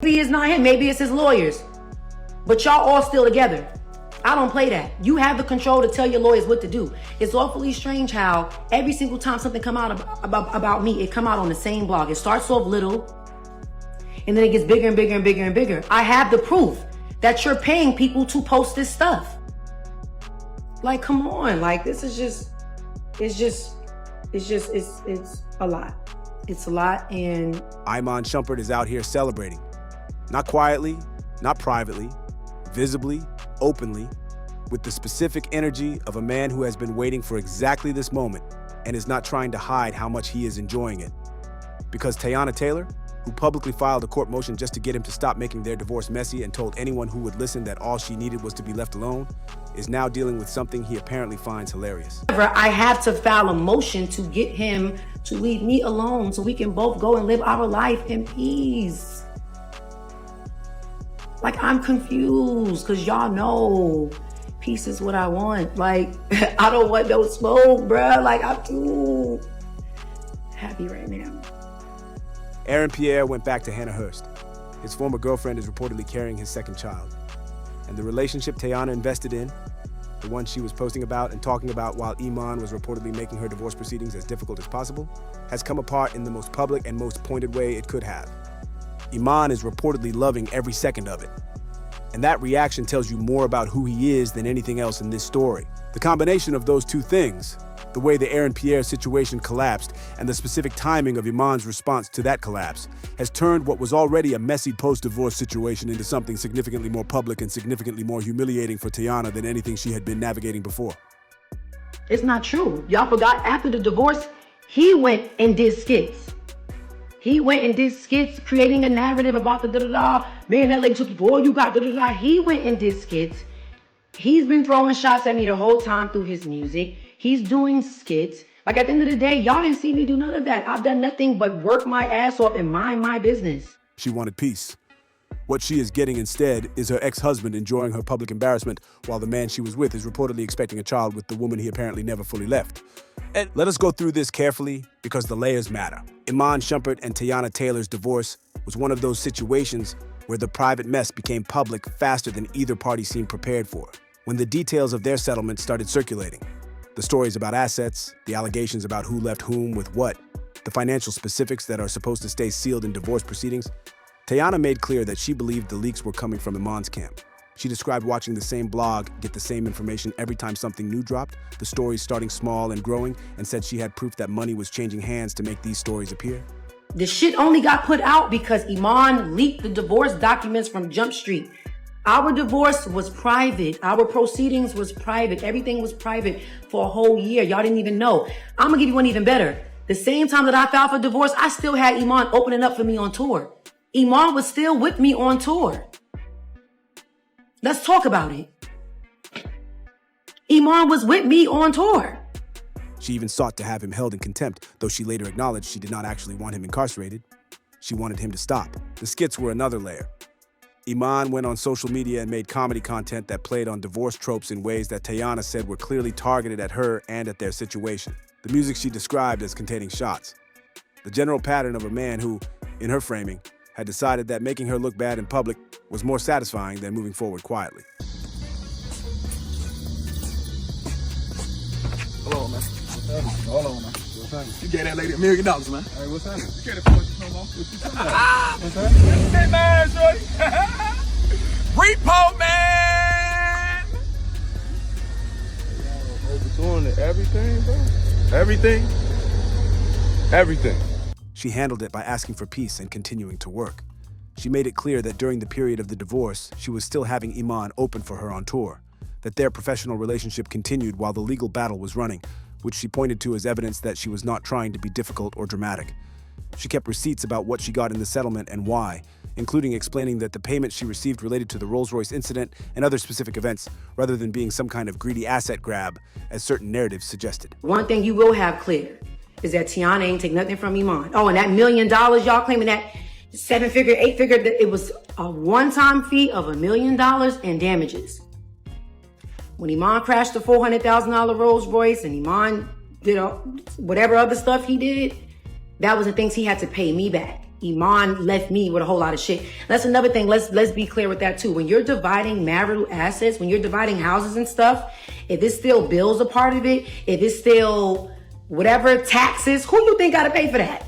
Maybe it's not him, maybe it's his lawyers. But y'all all still together. I don't play that. You have the control to tell your lawyers what to do. It's awfully strange how every single time something come out about me, it come out on the same blog. It starts off little, and then it gets bigger and bigger and bigger and bigger. I have the proof that you're paying people to post this stuff. Like, come on. Like, this is just, it's a lot. It's a lot, and... Iman Shumpert is out here celebrating. Not quietly, not privately, visibly, openly, with the specific energy of a man who has been waiting for exactly this moment and is not trying to hide how much he is enjoying it. Because Teyana Taylor, who publicly filed a court motion just to get him to stop making their divorce messy and told anyone who would listen that all she needed was to be left alone, is now dealing with something he apparently finds hilarious. I have to file a motion to get him to leave me alone so we can both go and live our life in peace. Like, I'm confused because y'all know peace is what I want. Like, I don't want no smoke, bruh. Like, I'm too happy right now. Aaron Pierre went back to Hannahurst. His former girlfriend is reportedly carrying his second child. And the relationship Teyana invested in, the one she was posting about and talking about while Iman was reportedly making her divorce proceedings as difficult as possible, has come apart in the most public and most pointed way it could have. Iman is reportedly loving every second of it. And that reaction tells you more about who he is than anything else in this story. The combination of those two things, the way the Aaron Pierre situation collapsed and the specific timing of Iman's response to that collapse, has turned what was already a messy post-divorce situation into something significantly more public and significantly more humiliating for Teyana than anything she had been navigating before. It's not true. Y'all forgot after the divorce, he went and did skits. He went and did skits, creating a narrative about the da-da-da. Man, that lady took you, boy, you got da-da-da. He went and did skits. He's been throwing shots at me the whole time through his music. He's doing skits. Like, at the end of the day, y'all didn't see me do none of that. I've done nothing but work my ass off and mind my business. She wanted peace. What she is getting instead is her ex-husband enjoying her public embarrassment while the man she was with is reportedly expecting a child with the woman he apparently never fully left. And let us go through this carefully because the layers matter. Iman Shumpert and Teyana Taylor's divorce was one of those situations where the private mess became public faster than either party seemed prepared for. When the details of their settlement started circulating, the stories about assets, the allegations about who left whom with what, the financial specifics that are supposed to stay sealed in divorce proceedings, Teyana made clear that she believed the leaks were coming from Iman's camp. She described watching the same blog get the same information every time something new dropped, the stories starting small and growing, and said she had proof that money was changing hands to make these stories appear. The shit only got put out because Iman leaked the divorce documents from Jump Street. Our divorce was private. Our proceedings was private. Everything was private for a whole year. Y'all didn't even know. I'm gonna give you one even better. The same time that I filed for divorce, I still had Iman opening up for me on tour. Iman was still with me on tour. Let's talk about it. Iman was with me on tour. She even sought to have him held in contempt, though she later acknowledged she did not actually want him incarcerated. She wanted him to stop. The skits were another layer. Iman went on social media and made comedy content that played on divorce tropes in ways that Teyana said were clearly targeted at her and at their situation. The music she described as containing shots. The general pattern of a man who, in her framing, had decided that making her look bad in public was more satisfying than moving forward quietly. Hold on, man. Hold on, man. What's happening? You gave that lady $1 million, man. Hey, what's happening? You can't afford this no more. What you talking about? What's happening? Hey, man, shorty. Repo, man! Y'all overdoing it. Everything, bro? Everything? Everything. She handled it by asking for peace and continuing to work. She made it clear that during the period of the divorce, she was still having Iman open for her on tour, that their professional relationship continued while the legal battle was running, which she pointed to as evidence that she was not trying to be difficult or dramatic. She kept receipts about what she got in the settlement and why, including explaining that the payment she received related to the Rolls-Royce incident and other specific events, rather than being some kind of greedy asset grab, as certain narratives suggested. One thing you will have clear is that Teyana ain't take nothing from Iman. Oh, and that $1 million y'all claiming, that 7-figure, 8-figure, it was a one-time fee of $1 million and damages. When Iman crashed the $400,000 Rolls Royce and Iman did whatever other stuff he did, that was the things he had to pay me back. Iman left me with a whole lot of shit. That's another thing. Let's be clear with that too. When you're dividing marital assets, when you're dividing houses and stuff, if it's still bills a part of it, if it's still whatever taxes, who you think got to pay for that?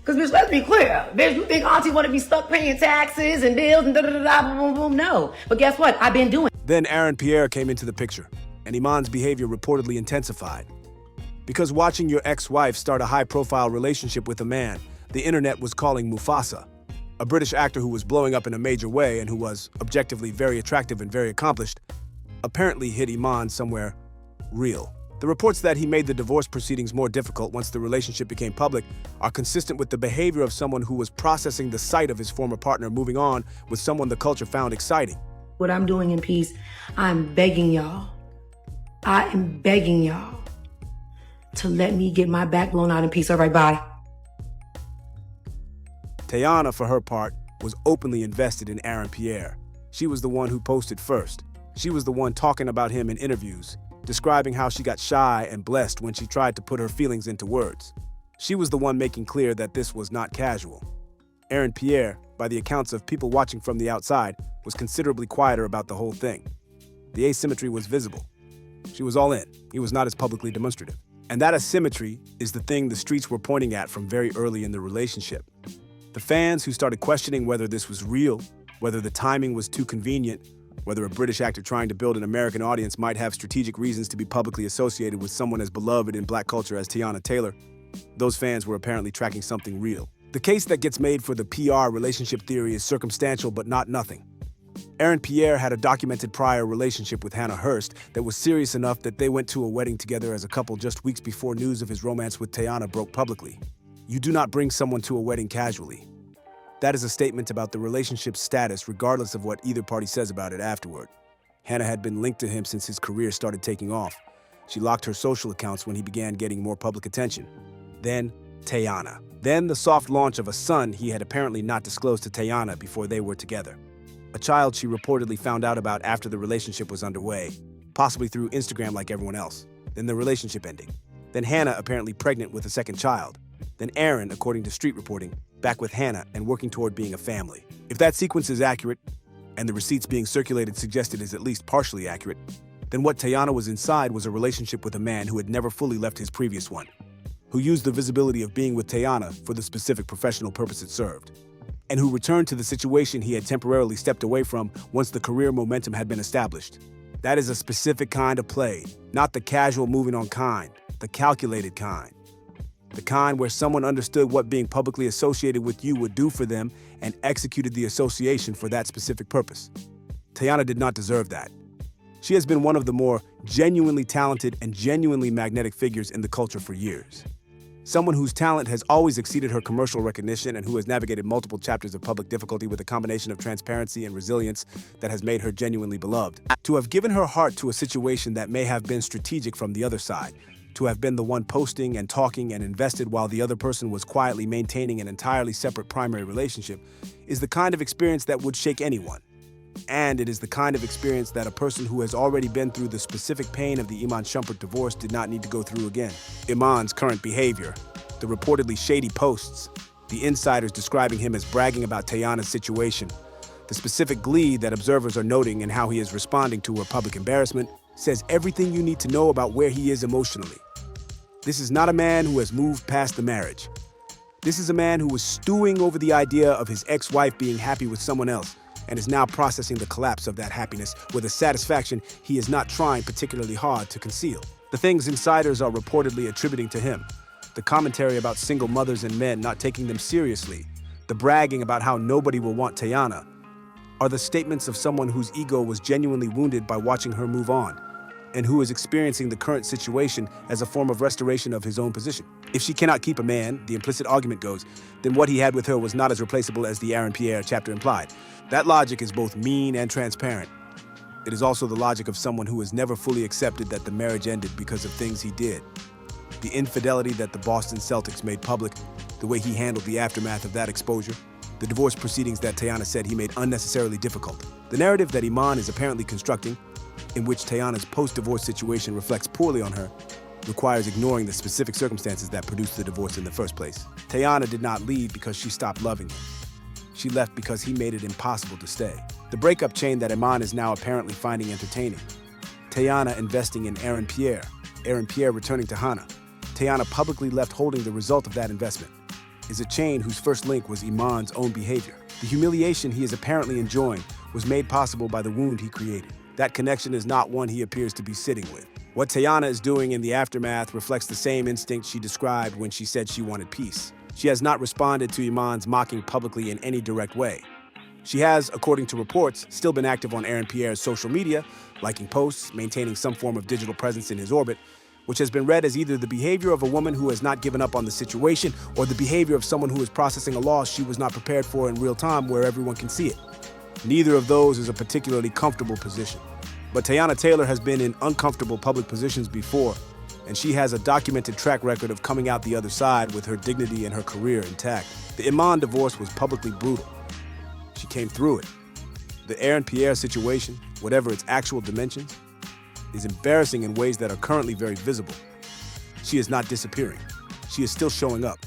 Because bitch, let's be clear. Bitch, you think auntie want to be stuck paying taxes and bills and da-da-da-da, boom, boom, boom? No. But guess what? I've been doing. Then Aaron Pierre came into the picture, and Iman's behavior reportedly intensified. Because watching your ex-wife start a high-profile relationship with a man, the internet was calling Mufasa, a British actor who was blowing up in a major way and who was objectively very attractive and very accomplished, apparently hit Iman somewhere real. The reports that he made the divorce proceedings more difficult once the relationship became public are consistent with the behavior of someone who was processing the sight of his former partner moving on with someone the culture found exciting. What I'm doing in peace, I'm begging y'all. I am begging y'all to let me get my back blown out in peace. All right, bye. Teyana, for her part, was openly invested in Aaron Pierre. She was the one who posted first. She was the one talking about him in interviews, describing how she got shy and blessed when she tried to put her feelings into words. She was the one making clear that this was not casual. Aaron Pierre, by the accounts of people watching from the outside, was considerably quieter about the whole thing. The asymmetry was visible. She was all in. He was not as publicly demonstrative. And that asymmetry is the thing the streets were pointing at from very early in the relationship. The fans who started questioning whether this was real, whether the timing was too convenient, whether a British actor trying to build an American audience might have strategic reasons to be publicly associated with someone as beloved in black culture as Teyana Taylor, those fans were apparently tracking something real. The case that gets made for the PR relationship theory is circumstantial but not nothing. Aaron Pierre had a documented prior relationship with Hannah Hurst that was serious enough that they went to a wedding together as a couple just weeks before news of his romance with Teyana broke publicly. You do not bring someone to a wedding casually. That is a statement about the relationship's status regardless of what either party says about it afterward. Hannah had been linked to him since his career started taking off. She locked her social accounts when he began getting more public attention. Then, Teyana. Then the soft launch of a son he had apparently not disclosed to Teyana before they were together. A child she reportedly found out about after the relationship was underway, possibly through Instagram like everyone else. Then the relationship ending. Then Hannah apparently pregnant with a second child. Then Aaron, according to street reporting, back with Hannah and working toward being a family. If that sequence is accurate, and the receipts being circulated suggest it is at least partially accurate, then what Teyana was inside was a relationship with a man who had never fully left his previous one, who used the visibility of being with Teyana for the specific professional purpose it served, and who returned to the situation he had temporarily stepped away from once the career momentum had been established. That is a specific kind of play, not the casual moving on kind, the calculated kind. The kind where someone understood what being publicly associated with you would do for them and executed the association for that specific purpose. Teyana did not deserve that. She has been one of the more genuinely talented and genuinely magnetic figures in the culture for years. Someone whose talent has always exceeded her commercial recognition and who has navigated multiple chapters of public difficulty with a combination of transparency and resilience that has made her genuinely beloved. To have given her heart to a situation that may have been strategic from the other side, to have been the one posting and talking and invested while the other person was quietly maintaining an entirely separate primary relationship, is the kind of experience that would shake anyone. And it is the kind of experience that a person who has already been through the specific pain of the Iman Shumpert divorce did not need to go through again. Iman's current behavior, the reportedly shady posts, the insiders describing him as bragging about Teyana's situation, the specific glee that observers are noting in how he is responding to her public embarrassment, says everything you need to know about where he is emotionally. This is not a man who has moved past the marriage. This is a man who was stewing over the idea of his ex-wife being happy with someone else and is now processing the collapse of that happiness with a satisfaction he is not trying particularly hard to conceal. The things insiders are reportedly attributing to him, the commentary about single mothers and men not taking them seriously, the bragging about how nobody will want Teyana, are the statements of someone whose ego was genuinely wounded by watching her move on, and who is experiencing the current situation as a form of restoration of his own position. If she cannot keep a man, the implicit argument goes, then what he had with her was not as replaceable as the Aaron Pierre chapter implied. That logic is both mean and transparent. It is also the logic of someone who has never fully accepted that the marriage ended because of things he did. The infidelity that the Boston Celtics made public, the way he handled the aftermath of that exposure, the divorce proceedings that Teyana said he made unnecessarily difficult. The narrative that Iman is apparently constructing, in which Teyana's post-divorce situation reflects poorly on her, requires ignoring the specific circumstances that produced the divorce in the first place. Teyana did not leave because she stopped loving him. She left because he made it impossible to stay. The breakup chain that Iman is now apparently finding entertaining. Teyana investing in Aaron Pierre, Aaron Pierre returning to Hana. Teyana publicly left holding the result of that investment, is a chain whose first link was Iman's own behavior. The humiliation he is apparently enjoying was made possible by the wound he created. That connection is not one he appears to be sitting with. What Teyana is doing in the aftermath reflects the same instinct she described when she said she wanted peace. She has not responded to Iman's mocking publicly in any direct way. She has, according to reports, still been active on Aaron Pierre's social media, liking posts, maintaining some form of digital presence in his orbit, which has been read as either the behavior of a woman who has not given up on the situation or the behavior of someone who is processing a loss she was not prepared for in real time where everyone can see it. Neither of those is a particularly comfortable position. But Teyana Taylor has been in uncomfortable public positions before, and she has a documented track record of coming out the other side with her dignity and her career intact. The Iman divorce was publicly brutal. She came through it. The Aaron Pierre situation, whatever its actual dimensions, is embarrassing in ways that are currently very visible. She is not disappearing. She is still showing up.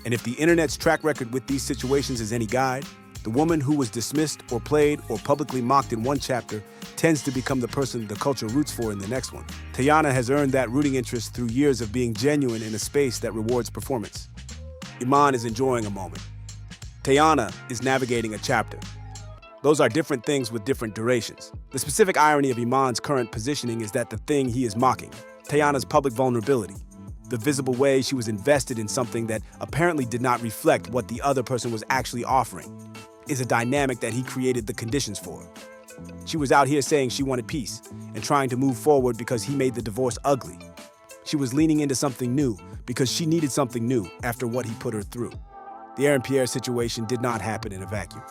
And if the internet's track record with these situations is any guide, the woman who was dismissed or played or publicly mocked in one chapter tends to become the person the culture roots for in the next one. Teyana has earned that rooting interest through years of being genuine in a space that rewards performance. Iman is enjoying a moment. Teyana is navigating a chapter. Those are different things with different durations. The specific irony of Iman's current positioning is that the thing he is mocking, Teyana's public vulnerability, the visible way she was invested in something that apparently did not reflect what the other person was actually offering, is a dynamic that he created the conditions for. She was out here saying she wanted peace and trying to move forward because he made the divorce ugly. She was leaning into something new because she needed something new after what he put her through. The Aaron Pierre situation did not happen in a vacuum.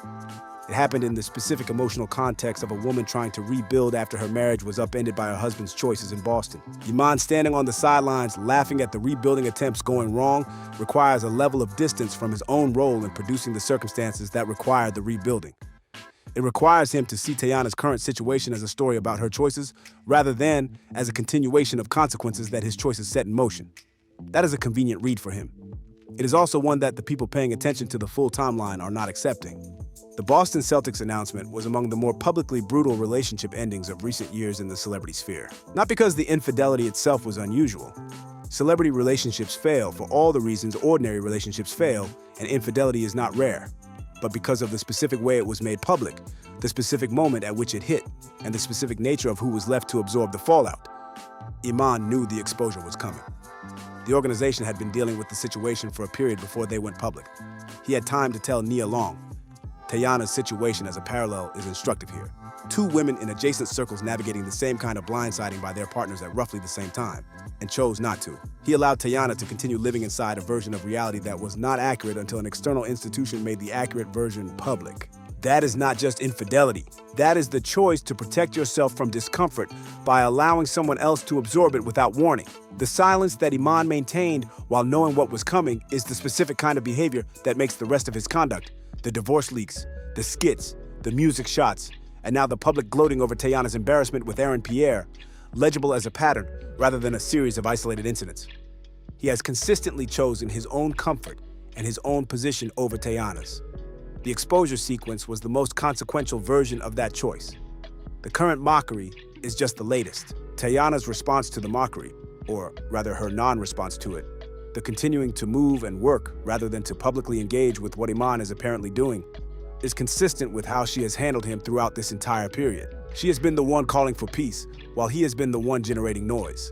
It happened in the specific emotional context of a woman trying to rebuild after her marriage was upended by her husband's choices in Boston. Iman standing on the sidelines laughing at the rebuilding attempts going wrong requires a level of distance from his own role in producing the circumstances that required the rebuilding. It requires him to see Teyana's current situation as a story about her choices rather than as a continuation of consequences that his choices set in motion. That is a convenient read for him. It is also one that the people paying attention to the full timeline are not accepting. The Boston Celtics announcement was among the more publicly brutal relationship endings of recent years in the celebrity sphere. Not because the infidelity itself was unusual. Celebrity relationships fail for all the reasons ordinary relationships fail, and infidelity is not rare, but because of the specific way it was made public, the specific moment at which it hit, and the specific nature of who was left to absorb the fallout. Iman knew the exposure was coming. The organization had been dealing with the situation for a period before they went public. He had time to tell Nia Long. Teyana's situation as a parallel is instructive here. Two women in adjacent circles navigating the same kind of blindsiding by their partners at roughly the same time, and chose not to. He allowed Teyana to continue living inside a version of reality that was not accurate until an external institution made the accurate version public. That is not just infidelity. That is the choice to protect yourself from discomfort by allowing someone else to absorb it without warning. The silence that Iman maintained while knowing what was coming is the specific kind of behavior that makes the rest of his conduct, the divorce leaks, the skits, the music shots, and now the public gloating over Teyana's embarrassment with Aaron Pierre, legible as a pattern rather than a series of isolated incidents. He has consistently chosen his own comfort and his own position over Teyana's. The exposure sequence was the most consequential version of that choice. The current mockery is just the latest. Teyana's response to the mockery, or rather her non-response to it, the continuing to move and work rather than to publicly engage with what Iman is apparently doing, is consistent with how she has handled him throughout this entire period. She has been the one calling for peace, while he has been the one generating noise.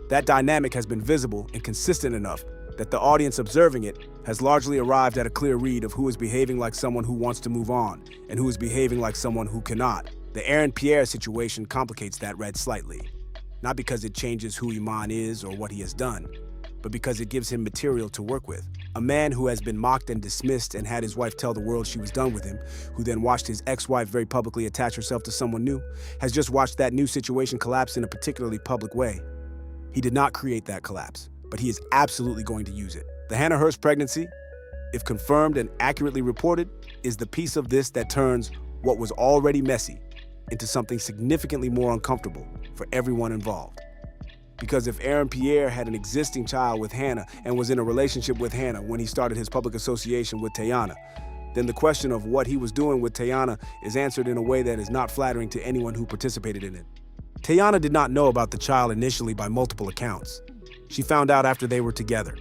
That dynamic has been visible and consistent enough that the audience observing it has largely arrived at a clear read of who is behaving like someone who wants to move on and who is behaving like someone who cannot. The Aaron Pierre situation complicates that read slightly, not because it changes who Iman is or what he has done, but because it gives him material to work with. A man who has been mocked and dismissed and had his wife tell the world she was done with him, who then watched his ex-wife very publicly attach herself to someone new, has just watched that new situation collapse in a particularly public way. He did not create that collapse, but he is absolutely going to use it. The Hannah Hurst pregnancy, if confirmed and accurately reported, is the piece of this that turns what was already messy into something significantly more uncomfortable for everyone involved. Because if Aaron Pierre had an existing child with Hannah and was in a relationship with Hannah when he started his public association with Teyana, then the question of what he was doing with Teyana is answered in a way that is not flattering to anyone who participated in it. Teyana did not know about the child initially by multiple accounts. She found out after they were together.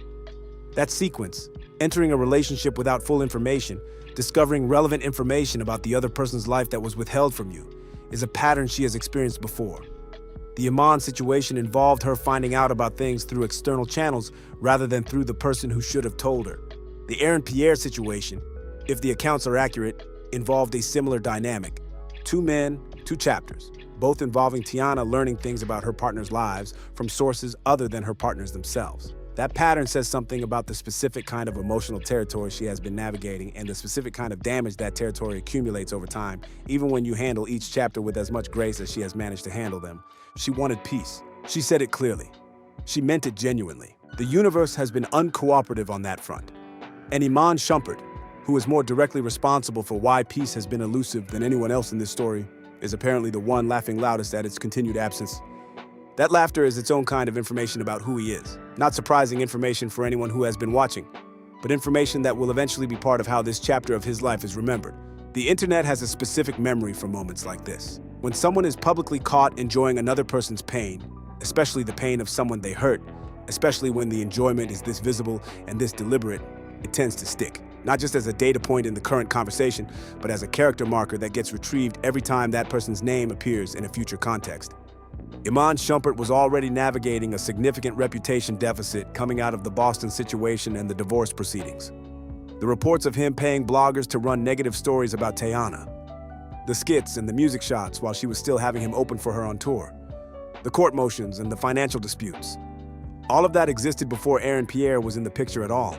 That sequence, entering a relationship without full information, discovering relevant information about the other person's life that was withheld from you, is a pattern she has experienced before. The Iman situation involved her finding out about things through external channels rather than through the person who should have told her. The Aaron Pierre situation, if the accounts are accurate, involved a similar dynamic. 2 men, 2 chapters, both involving Teyana learning things about her partner's lives from sources other than her partners themselves. That pattern says something about the specific kind of emotional territory she has been navigating and the specific kind of damage that territory accumulates over time, even when you handle each chapter with as much grace as she has managed to handle them. She wanted peace. She said it clearly. She meant it genuinely. The universe has been uncooperative on that front. And Iman Shumpert, who is more directly responsible for why peace has been elusive than anyone else in this story, is apparently the one laughing loudest at its continued absence. That laughter is its own kind of information about who he is. Not surprising information for anyone who has been watching, but information that will eventually be part of how this chapter of his life is remembered. The internet has a specific memory for moments like this. When someone is publicly caught enjoying another person's pain, especially the pain of someone they hurt, especially when the enjoyment is this visible and this deliberate, it tends to stick. Not just as a data point in the current conversation, but as a character marker that gets retrieved every time that person's name appears in a future context. Iman Shumpert was already navigating a significant reputation deficit coming out of the Boston situation and the divorce proceedings. The reports of him paying bloggers to run negative stories about Teyana, the skits and the music shots while she was still having him open for her on tour, the court motions and the financial disputes. All of that existed before Aaron Pierre was in the picture at all.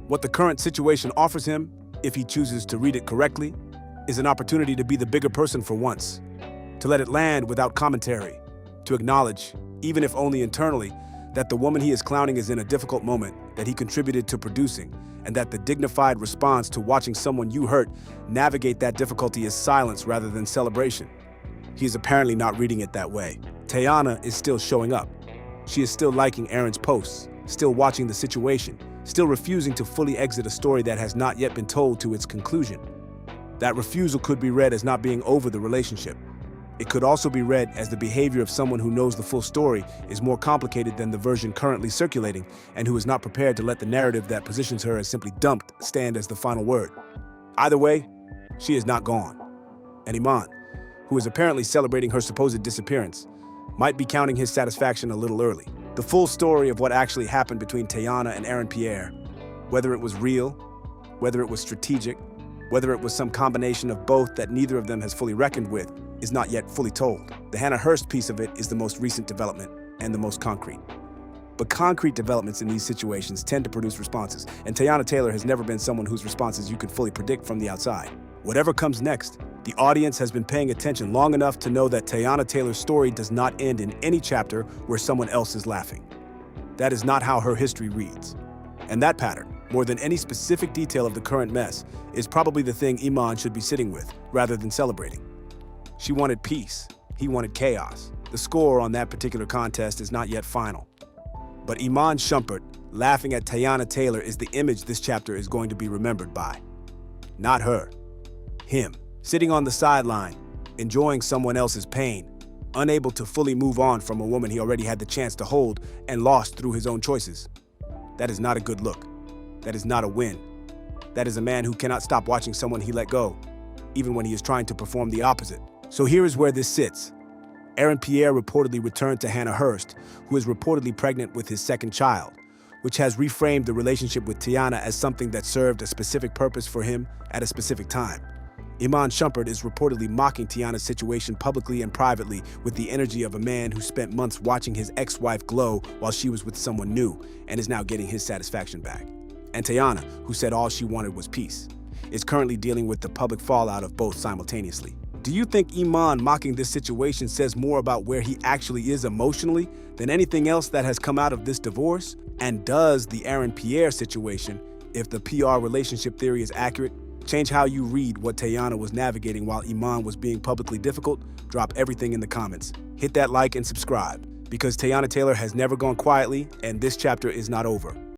What the current situation offers him, if he chooses to read it correctly, is an opportunity to be the bigger person for once, to let it land without commentary, to acknowledge, even if only internally, that the woman he is clowning is in a difficult moment that he contributed to producing, and that the dignified response to watching someone you hurt navigate that difficulty is silence rather than celebration. He is apparently not reading it that way. Teyana is still showing up. She is still liking Aaron's posts, still watching the situation, still refusing to fully exit a story that has not yet been told to its conclusion. That refusal could be read as not being over the relationship. It could also be read as the behavior of someone who knows the full story is more complicated than the version currently circulating and who is not prepared to let the narrative that positions her as simply dumped stand as the final word. Either way, she is not gone. And Iman, who is apparently celebrating her supposed disappearance, might be counting his satisfaction a little early. The full story of what actually happened between Teyana and Aaron Pierre, whether it was real, whether it was strategic, whether it was some combination of both that neither of them has fully reckoned with, is not yet fully told. The Hannah Hurst piece of it is the most recent development and the most concrete. But concrete developments in these situations tend to produce responses, and Teyana Taylor has never been someone whose responses you could fully predict from the outside. Whatever comes next, the audience has been paying attention long enough to know that Teyana Taylor's story does not end in any chapter where someone else is laughing. That is not how her history reads. And that pattern, more than any specific detail of the current mess, is probably the thing Iman should be sitting with, rather than celebrating. She wanted peace. He wanted chaos. The score on that particular contest is not yet final. But Iman Shumpert laughing at Teyana Taylor is the image this chapter is going to be remembered by. Not her. Him, sitting on the sideline, enjoying someone else's pain, unable to fully move on from a woman he already had the chance to hold and lost through his own choices. That is not a good look. That is not a win. That is a man who cannot stop watching someone he let go, even when he is trying to perform the opposite. So here is where this sits. Aaron Pierre reportedly returned to Hannah Hurst, who is reportedly pregnant with his second child, which has reframed the relationship with Teyana as something that served a specific purpose for him at a specific time. Iman Shumpert is reportedly mocking Teyana's situation publicly and privately with the energy of a man who spent months watching his ex-wife glow while she was with someone new and is now getting his satisfaction back. And Teyana, who said all she wanted was peace, is currently dealing with the public fallout of both simultaneously. Do you think Iman mocking this situation says more about where he actually is emotionally than anything else that has come out of this divorce? And does the Aaron Pierre situation, if the PR relationship theory is accurate, change how you read what Teyana was navigating while Iman was being publicly difficult? Drop everything in the comments. Hit that like and subscribe, because Teyana Taylor has never gone quietly, and this chapter is not over.